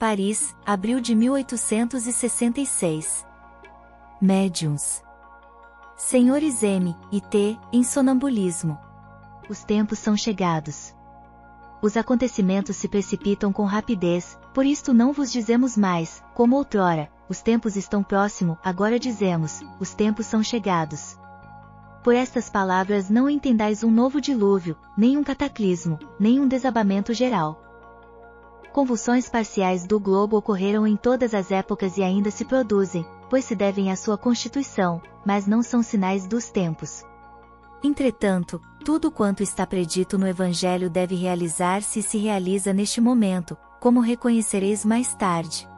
Paris, abril de 1866. Médiuns. Senhores M. e T. em sonambulismo. Os tempos são chegados. Os acontecimentos se precipitam com rapidez, por isto não vos dizemos mais, como outrora, os tempos estão próximo, agora dizemos, os tempos são chegados. Por estas palavras não entendais um novo dilúvio, nem um cataclismo, nem um desabamento geral. Convulsões parciais do globo ocorreram em todas as épocas e ainda se produzem, pois se devem à sua constituição, mas não são sinais dos tempos. Entretanto, tudo quanto está predito no Evangelho deve realizar-se e se realiza neste momento, como reconhecereis mais tarde.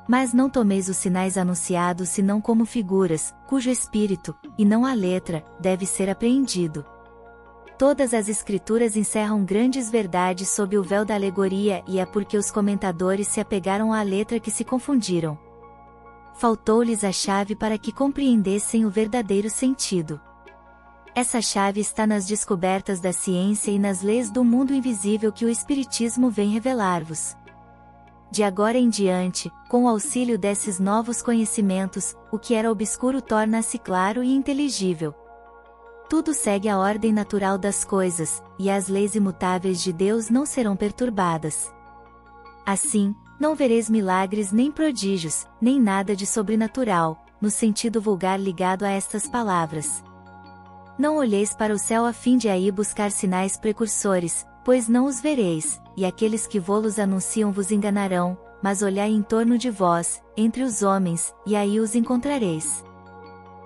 Mas não tomeis os sinais anunciados senão como figuras, cujo espírito, e não a letra, deve ser apreendido. Todas as escrituras encerram grandes verdades sob o véu da alegoria e é porque os comentadores se apegaram à letra que se confundiram. Faltou-lhes a chave para que compreendessem o verdadeiro sentido. Essa chave está nas descobertas da ciência e nas leis do mundo invisível que o Espiritismo vem revelar-vos. De agora em diante, com o auxílio desses novos conhecimentos, o que era obscuro torna-se claro e inteligível. Tudo segue a ordem natural das coisas, e as leis imutáveis de Deus não serão perturbadas. Assim, não vereis milagres nem prodígios, nem nada de sobrenatural, no sentido vulgar ligado a estas palavras. Não olheis para o céu a fim de aí buscar sinais precursores, pois não os vereis, e aqueles que vô-los anunciam vos enganarão, mas olhai em torno de vós, entre os homens, e aí os encontrareis.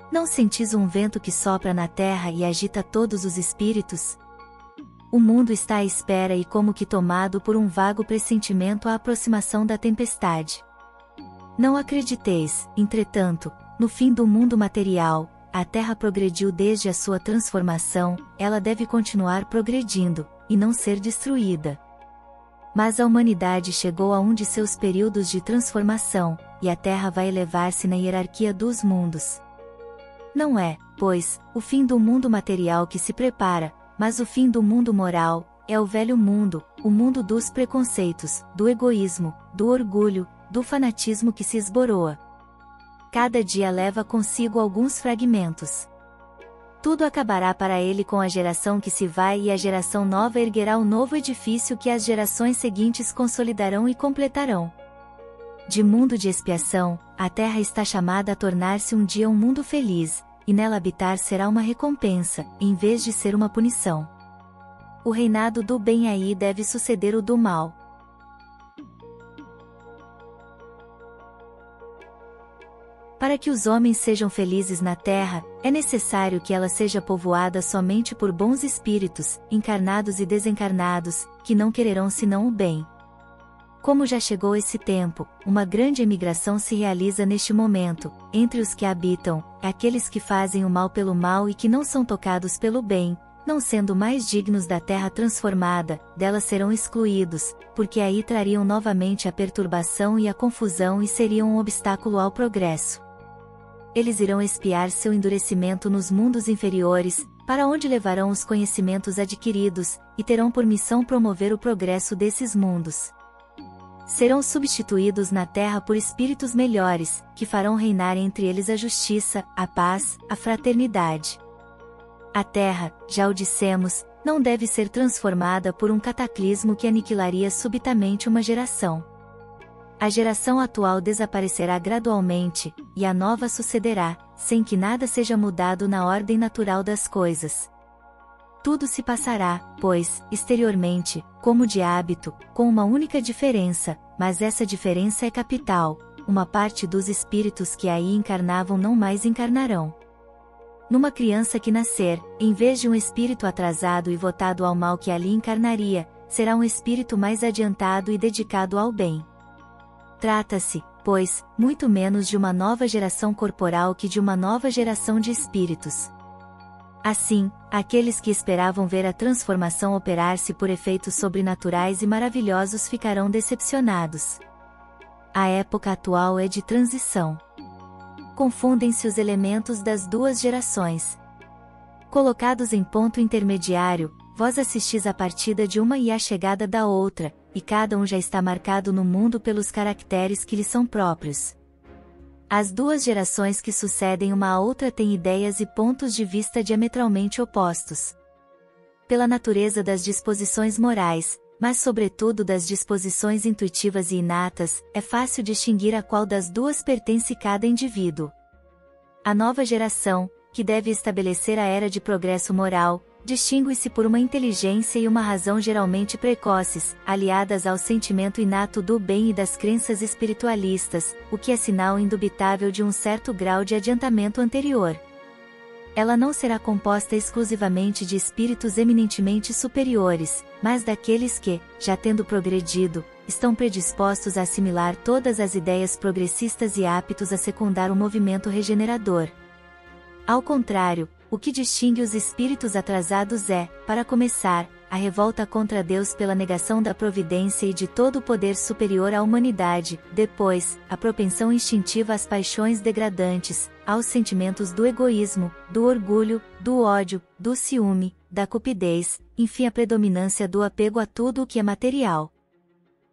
Não sentis um vento que sopra na terra e agita todos os espíritos? O mundo está à espera e como que tomado por um vago pressentimento à aproximação da tempestade. Não acrediteis, entretanto, no fim do mundo material. A Terra progrediu desde a sua transformação, ela deve continuar progredindo, e não ser destruída. Mas a humanidade chegou a um de seus períodos de transformação, e a Terra vai elevar-se na hierarquia dos mundos. Não é, pois, o fim do mundo material que se prepara, mas o fim do mundo moral, é o velho mundo, o mundo dos preconceitos, do egoísmo, do orgulho, do fanatismo que se esboroa. Cada dia leva consigo alguns fragmentos. Tudo acabará para ele com a geração que se vai e a geração nova erguerá o novo edifício que as gerações seguintes consolidarão e completarão. De mundo de expiação, a Terra está chamada a tornar-se um dia um mundo feliz, e nela habitar será uma recompensa, em vez de ser uma punição. O reinado do bem aí deve suceder o do mal. Para que os homens sejam felizes na terra, é necessário que ela seja povoada somente por bons espíritos, encarnados e desencarnados, que não quererão senão o bem. Como já chegou esse tempo, uma grande emigração se realiza neste momento, entre os que a habitam, aqueles que fazem o mal pelo mal e que não são tocados pelo bem, não sendo mais dignos da terra transformada, dela serão excluídos, porque aí trariam novamente a perturbação e a confusão e seriam um obstáculo ao progresso. Eles irão expiar seu endurecimento nos mundos inferiores, para onde levarão os conhecimentos adquiridos, e terão por missão promover o progresso desses mundos. Serão substituídos na terra por espíritos melhores, que farão reinar entre eles a justiça, a paz, a fraternidade. A terra, já o dissemos, não deve ser transformada por um cataclismo que aniquilaria subitamente uma geração. A geração atual desaparecerá gradualmente, e a nova sucederá, sem que nada seja mudado na ordem natural das coisas. Tudo se passará, pois, exteriormente, como de hábito, com uma única diferença, mas essa diferença é capital: uma parte dos espíritos que aí encarnavam não mais encarnarão. Numa criança que nascer, em vez de um espírito atrasado e votado ao mal que ali encarnaria, será um espírito mais adiantado e dedicado ao bem. Trata-se, pois, muito menos de uma nova geração corporal que de uma nova geração de espíritos. Assim, aqueles que esperavam ver a transformação operar-se por efeitos sobrenaturais e maravilhosos ficarão decepcionados. A época atual é de transição. Confundem-se os elementos das duas gerações. Colocados em ponto intermediário, vós assistis à partida de uma e à chegada da outra, e cada um já está marcado no mundo pelos caracteres que lhe são próprios. As duas gerações que sucedem uma à outra têm ideias e pontos de vista diametralmente opostos. Pela natureza das disposições morais, mas sobretudo das disposições intuitivas e inatas, é fácil distinguir a qual das duas pertence cada indivíduo. A nova geração, que deve estabelecer a era de progresso moral, distingue-se por uma inteligência e uma razão geralmente precoces, aliadas ao sentimento inato do bem e das crenças espiritualistas, o que é sinal indubitável de um certo grau de adiantamento anterior. Ela não será composta exclusivamente de espíritos eminentemente superiores, mas daqueles que, já tendo progredido, estão predispostos a assimilar todas as ideias progressistas e aptos a secundar o movimento regenerador. Ao contrário, o que distingue os espíritos atrasados é, para começar, a revolta contra Deus pela negação da providência e de todo o poder superior à humanidade, depois, a propensão instintiva às paixões degradantes, aos sentimentos do egoísmo, do orgulho, do ódio, do ciúme, da cupidez, enfim a predominância do apego a tudo o que é material.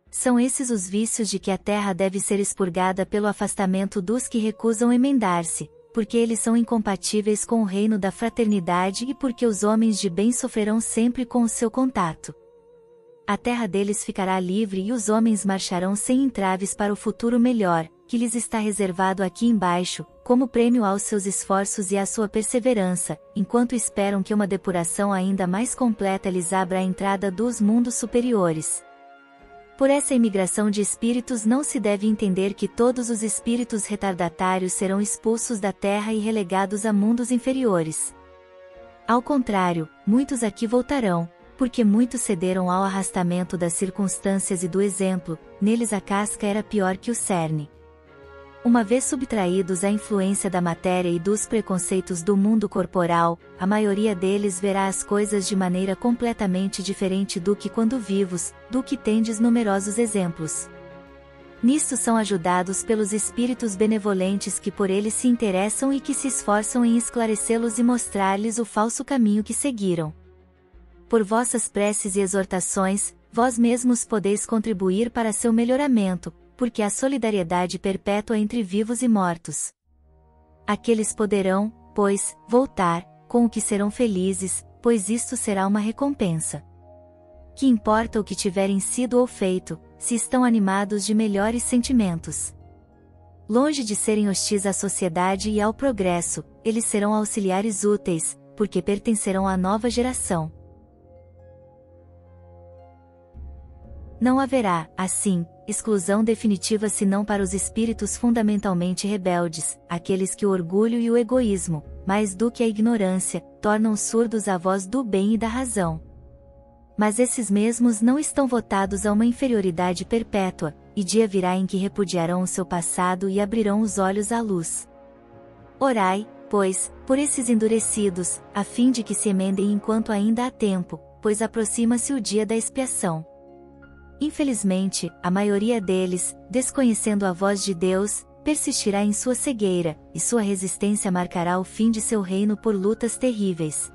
São esses os vícios de que a terra deve ser expurgada pelo afastamento dos que recusam emendar-se, porque eles são incompatíveis com o reino da fraternidade e porque os homens de bem sofrerão sempre com o seu contato. A terra deles ficará livre e os homens marcharão sem entraves para o futuro melhor, que lhes está reservado aqui embaixo, como prêmio aos seus esforços e à sua perseverança, enquanto esperam que uma depuração ainda mais completa lhes abra a entrada dos mundos superiores. Por essa imigração de espíritos não se deve entender que todos os espíritos retardatários serão expulsos da terra e relegados a mundos inferiores. Ao contrário, muitos aqui voltarão, porque muitos cederam ao arrastamento das circunstâncias e do exemplo, neles a casca era pior que o cerne. Uma vez subtraídos à influência da matéria e dos preconceitos do mundo corporal, a maioria deles verá as coisas de maneira completamente diferente do que quando vivos, do que tendes numerosos exemplos. Nisto são ajudados pelos espíritos benevolentes que por eles se interessam e que se esforçam em esclarecê-los e mostrar-lhes o falso caminho que seguiram. Por vossas preces e exortações, vós mesmos podeis contribuir para seu melhoramento, porque há solidariedade perpétua entre vivos e mortos. Aqueles poderão, pois, voltar, com o que serão felizes, pois isto será uma recompensa. Que importa o que tiverem sido ou feito, se estão animados de melhores sentimentos. Longe de serem hostis à sociedade e ao progresso, eles serão auxiliares úteis, porque pertencerão à nova geração. Não haverá, assim, exclusão definitiva senão para os espíritos fundamentalmente rebeldes, aqueles que o orgulho e o egoísmo, mais do que a ignorância, tornam surdos à voz do bem e da razão. Mas esses mesmos não estão votados a uma inferioridade perpétua, e dia virá em que repudiarão o seu passado e abrirão os olhos à luz. Orai, pois, por esses endurecidos, a fim de que se emendem enquanto ainda há tempo, pois aproxima-se o dia da expiação. Infelizmente, a maioria deles, desconhecendo a voz de Deus, persistirá em sua cegueira, e sua resistência marcará o fim de seu reino por lutas terríveis.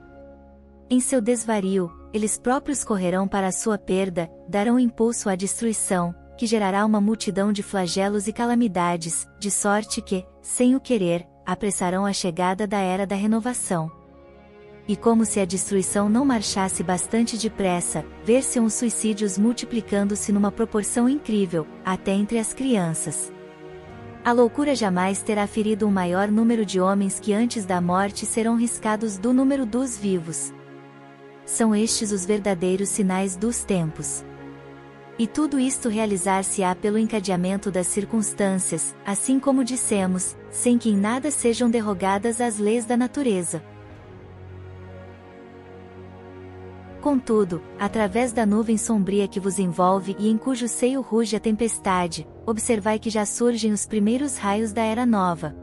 Em seu desvario, eles próprios correrão para a sua perda, darão impulso à destruição, que gerará uma multidão de flagelos e calamidades, de sorte que, sem o querer, apressarão a chegada da era da renovação. E como se a destruição não marchasse bastante depressa, ver-se-ão os suicídios multiplicando-se numa proporção incrível, até entre as crianças. A loucura jamais terá ferido um maior número de homens que antes da morte serão riscados do número dos vivos. São estes os verdadeiros sinais dos tempos. E tudo isto realizar-se-á pelo encadeamento das circunstâncias, assim como dissemos, sem que em nada sejam derrogadas as leis da natureza. Contudo, através da nuvem sombria que vos envolve e em cujo seio ruge a tempestade, observai que já surgem os primeiros raios da era nova.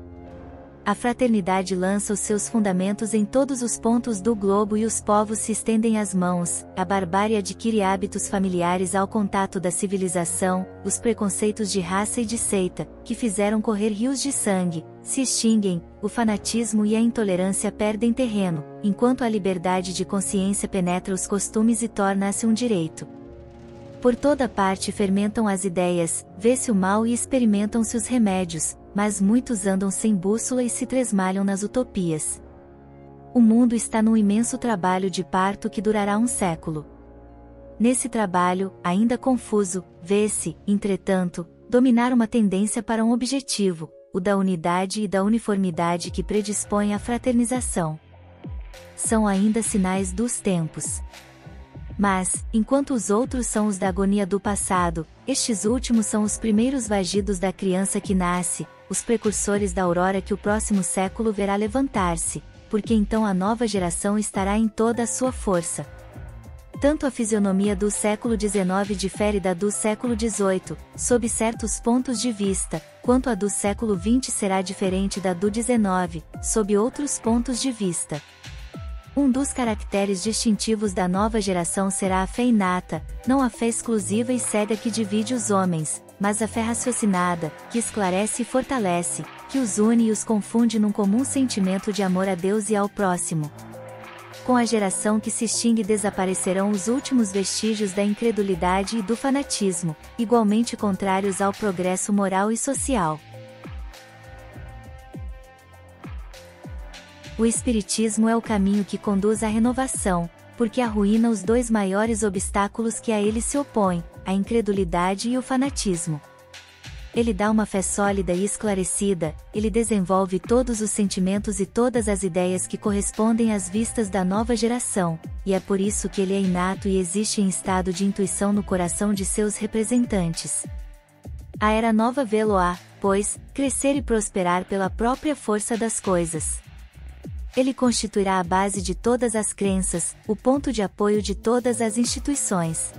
A fraternidade lança os seus fundamentos em todos os pontos do globo e os povos se estendem as mãos, a barbárie adquire hábitos familiares ao contato da civilização, os preconceitos de raça e de seita, que fizeram correr rios de sangue, se extinguem, o fanatismo e a intolerância perdem terreno, enquanto a liberdade de consciência penetra os costumes e torna-se um direito. Por toda parte fermentam as ideias, vê-se o mal e experimentam-se os remédios, mas muitos andam sem bússola e se tresmalham nas utopias. O mundo está num imenso trabalho de parto que durará um século. Nesse trabalho, ainda confuso, vê-se, entretanto, dominar uma tendência para um objetivo, o da unidade e da uniformidade que predispõe à fraternização. São ainda sinais dos tempos. Mas, enquanto os outros são os da agonia do passado, estes últimos são os primeiros vagidos da criança que nasce, os precursores da aurora que o próximo século verá levantar-se, porque então a nova geração estará em toda a sua força. Tanto a fisionomia do século XIX difere da do século XVIII, sob certos pontos de vista, quanto a do século XX será diferente da do XIX, sob outros pontos de vista. Um dos caracteres distintivos da nova geração será a fé inata, não a fé exclusiva e cega que divide os homens, mas a fé raciocinada, que esclarece e fortalece, que os une e os confunde num comum sentimento de amor a Deus e ao próximo. Com a geração que se extingue desaparecerão os últimos vestígios da incredulidade e do fanatismo, igualmente contrários ao progresso moral e social. O Espiritismo é o caminho que conduz à renovação, porque arruína os dois maiores obstáculos que a ele se opõem, a incredulidade e o fanatismo. Ele dá uma fé sólida e esclarecida, ele desenvolve todos os sentimentos e todas as ideias que correspondem às vistas da nova geração, e é por isso que ele é inato e existe em estado de intuição no coração de seus representantes. A era nova vê-lo-á, pois, crescer e prosperar pela própria força das coisas. Ele constituirá a base de todas as crenças, o ponto de apoio de todas as instituições.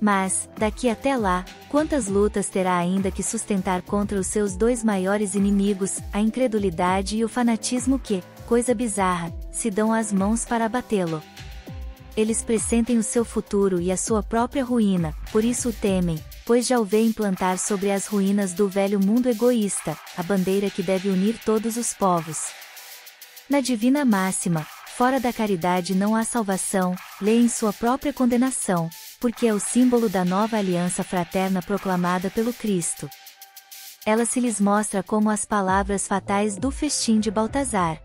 Mas, daqui até lá, quantas lutas terá ainda que sustentar contra os seus dois maiores inimigos, a incredulidade e o fanatismo que, coisa bizarra, se dão as mãos para abatê-lo. Eles pressentem o seu futuro e a sua própria ruína, por isso o temem, pois já o vêem plantar sobre as ruínas do velho mundo egoísta, a bandeira que deve unir todos os povos. Na divina máxima, fora da caridade não há salvação, leem sua própria condenação, porque é o símbolo da nova aliança fraterna proclamada pelo Cristo. Ela se lhes mostra como as palavras fatais do festim de Baltazar.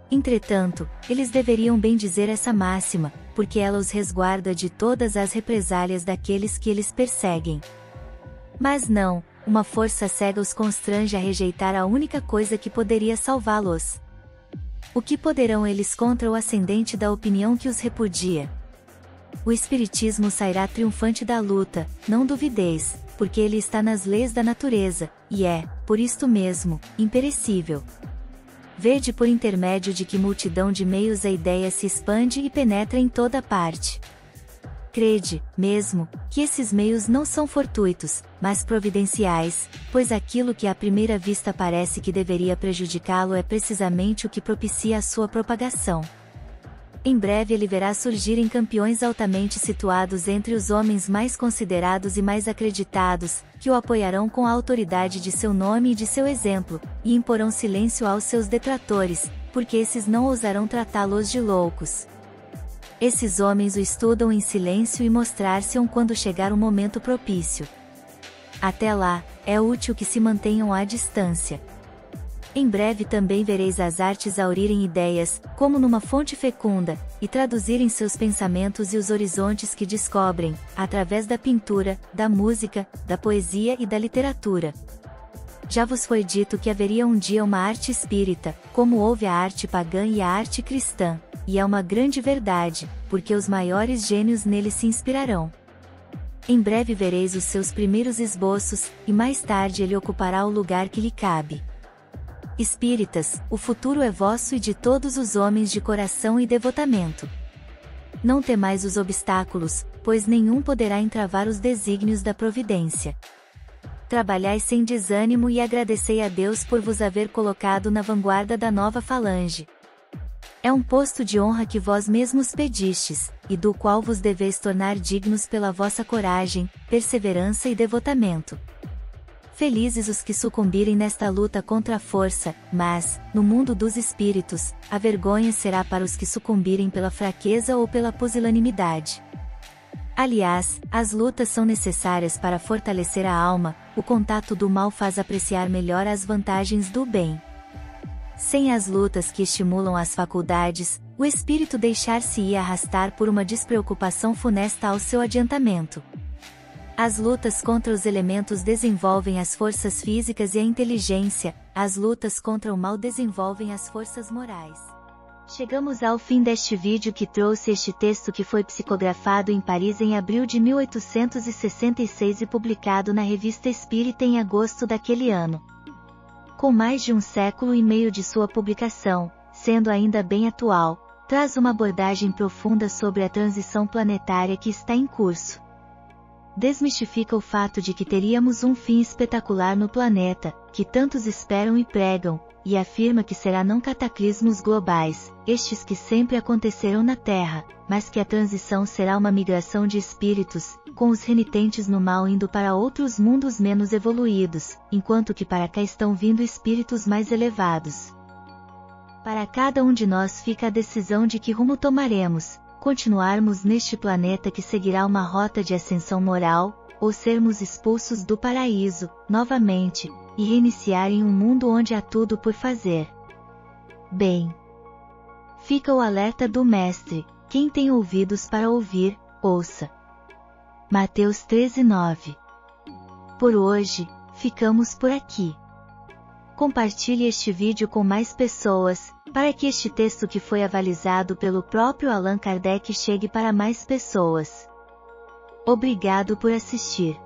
Entretanto, eles deveriam bendizer essa máxima, porque ela os resguarda de todas as represálias daqueles que eles perseguem. Mas não, uma força cega os constrange a rejeitar a única coisa que poderia salvá-los. O que poderão eles contra o ascendente da opinião que os repudia? O Espiritismo sairá triunfante da luta, não duvideis, porque ele está nas leis da natureza, e é, por isto mesmo, imperecível. Vede por intermédio de que multidão de meios a ideia se expande e penetra em toda parte. Crede, mesmo, que esses meios não são fortuitos, mas providenciais, pois aquilo que à primeira vista parece que deveria prejudicá-lo é precisamente o que propicia a sua propagação. Em breve ele verá surgirem campeões altamente situados entre os homens mais considerados e mais acreditados, que o apoiarão com a autoridade de seu nome e de seu exemplo, e imporão silêncio aos seus detratores, porque esses não ousarão tratá-los de loucos. Esses homens o estudam em silêncio e mostrar-se-ão quando chegar o momento propício. Até lá, é útil que se mantenham à distância. Em breve também vereis as artes aurirem ideias, como numa fonte fecunda, e traduzirem seus pensamentos e os horizontes que descobrem, através da pintura, da música, da poesia e da literatura. Já vos foi dito que haveria um dia uma arte espírita, como houve a arte pagã e a arte cristã, e é uma grande verdade, porque os maiores gênios nele se inspirarão. Em breve vereis os seus primeiros esboços, e mais tarde ele ocupará o lugar que lhe cabe. Espíritas, o futuro é vosso e de todos os homens de coração e devotamento. Não temais os obstáculos, pois nenhum poderá entravar os desígnios da providência. Trabalhai sem desânimo e agradecei a Deus por vos haver colocado na vanguarda da nova falange. É um posto de honra que vós mesmos pedistes, e do qual vos deveis tornar dignos pela vossa coragem, perseverança e devotamento. Felizes os que sucumbirem nesta luta contra a força, mas, no mundo dos espíritos, a vergonha será para os que sucumbirem pela fraqueza ou pela pusilanimidade. Aliás, as lutas são necessárias para fortalecer a alma, o contato do mal faz apreciar melhor as vantagens do bem. Sem as lutas que estimulam as faculdades, o espírito deixar-se-ia arrastar por uma despreocupação funesta ao seu adiantamento. As lutas contra os elementos desenvolvem as forças físicas e a inteligência, as lutas contra o mal desenvolvem as forças morais. Chegamos ao fim deste vídeo que trouxe este texto que foi psicografado em Paris em abril de 1866 e publicado na Revista Espírita em agosto daquele ano. Com mais de 1 século e meio de sua publicação, sendo ainda bem atual, traz uma abordagem profunda sobre a transição planetária que está em curso. Desmistifica o fato de que teríamos um fim espetacular no planeta, que tantos esperam e pregam, e afirma que será não cataclismos globais, estes que sempre aconteceram na Terra, mas que a transição será uma migração de espíritos, com os renitentes no mal indo para outros mundos menos evoluídos, enquanto que para cá estão vindo espíritos mais elevados. Para cada um de nós fica a decisão de que rumo tomaremos, continuarmos neste planeta que seguirá uma rota de ascensão moral, ou sermos expulsos do paraíso, novamente, e reiniciar em um mundo onde há tudo por fazer. Bem, fica o alerta do Mestre, quem tem ouvidos para ouvir, ouça. Mateus 13:9. Por hoje, ficamos por aqui. Compartilhe este vídeo com mais pessoas, para que este texto que foi avalizado pelo próprio Allan Kardec chegue para mais pessoas. Obrigado por assistir.